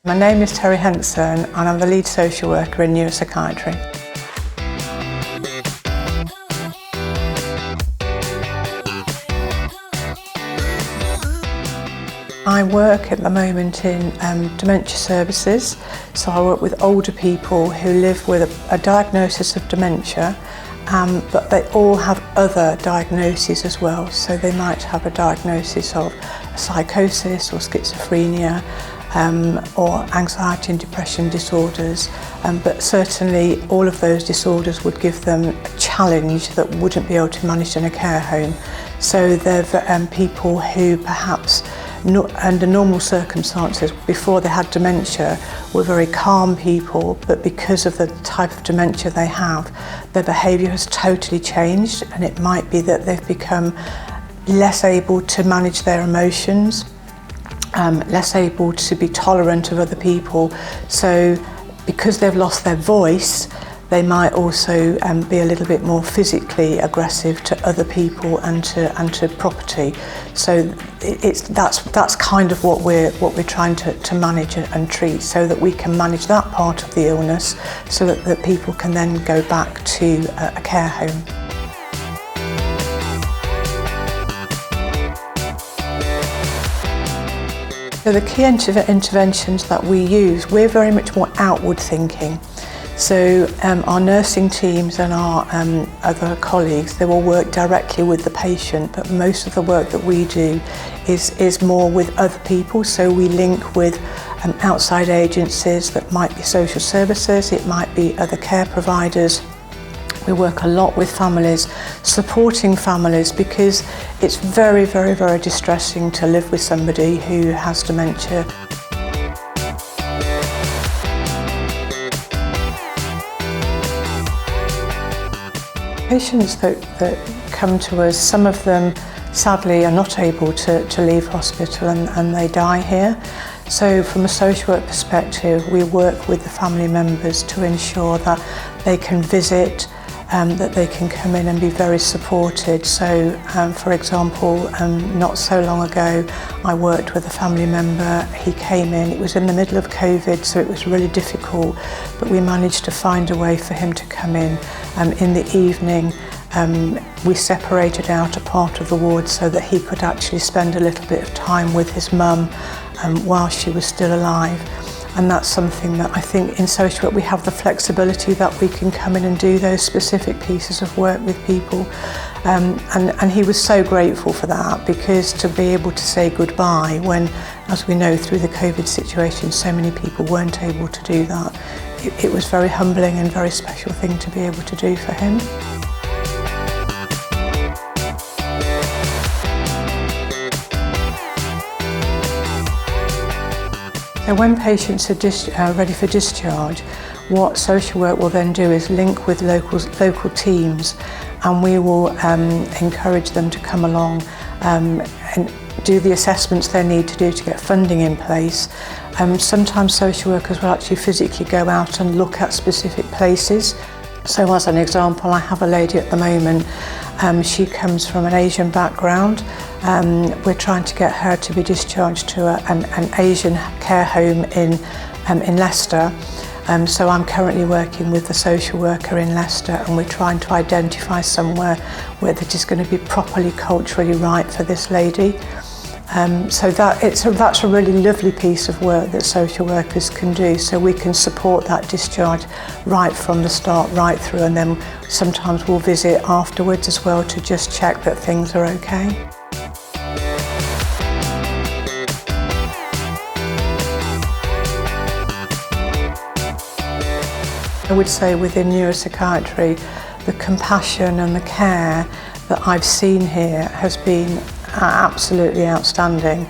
My name is Henson and I'm the lead social worker in neuropsychiatry. I work at the moment in dementia services, so I work with older people who live with a diagnosis of dementia, but they all have other diagnoses as well. So they might have a diagnosis of psychosis or schizophrenia, or anxiety and depression disorders, but certainly all of those disorders would give them a challenge that wouldn't be able to manage in a care home. So they're people who perhaps under normal circumstances before they had dementia were very calm people, but because of the type of dementia they have, their behaviour has totally changed, and it might be that they've become less able to manage their emotions, less able to be tolerant of other people. So because they've lost their voice, they might also be a little bit more physically aggressive to other people and to property. So that's kind of what we're trying to manage and treat, so that we can manage that part of the illness, so that people can then go back to a care home. So the key interventions that we use, we're very much more outward thinking. So our nursing teams and our other colleagues, they will work directly with the patient, but most of the work that we do is more with other people. So we link with outside agencies that might be social services, it might be other care providers. We work a lot with families, supporting families, because it's very, very, very distressing to live with somebody who has dementia. Patients that come to us, some of them sadly are not able to leave hospital and they die here. So from a social work perspective, we work with the family members to ensure that they can visit, that they can come in and be very supported. So for example, not so long ago I worked with a family member. He came in, it was in the middle of COVID, so it was really difficult, but we managed to find a way for him to come in. In the evening we separated out a part of the ward so that he could actually spend a little bit of time with his mum while she was still alive. And that's something that I think in social work we have the flexibility that we can come in and do those specific pieces of work with people. And he was so grateful for that, because to be able to say goodbye when, as we know through the COVID situation, so many people weren't able to do that, it was very humbling and very special thing to be able to do for him. So when patients are ready for discharge, what social work will then do is link with local teams, and we will encourage them to come along and do the assessments they need to do to get funding in place. Sometimes social workers will actually physically go out and look at specific places. So as an example, I have a lady at the moment, she comes from an Asian background. We're trying to get her to be discharged to an Asian care home in Leicester. So I'm currently working with the social worker in Leicester, and we're trying to identify somewhere where that is going to be properly culturally right for this lady. So that's a really lovely piece of work that social workers can do, so we can support that discharge right from the start, right through, and then sometimes we'll visit afterwards as well to just check that things are okay. I would say within neuropsychiatry, the compassion and the care that I've seen here has been absolutely outstanding,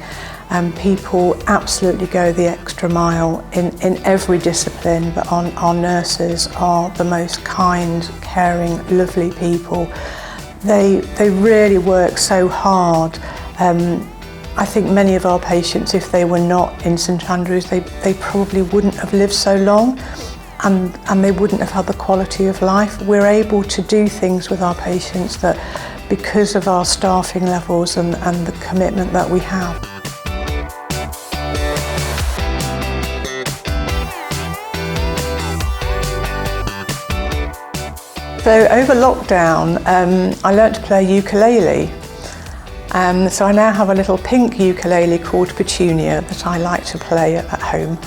and people absolutely go the extra mile in every discipline, but our nurses are the most kind, caring, lovely people. They really work so hard. I think many of our patients, if they were not in St Andrews, they probably wouldn't have lived so long. And they wouldn't have had the quality of life. We're able to do things with our patients that, because of our staffing levels and the commitment that we have. So over lockdown, I learnt to play ukulele. So I now have a little pink ukulele called Petunia that I like to play at home.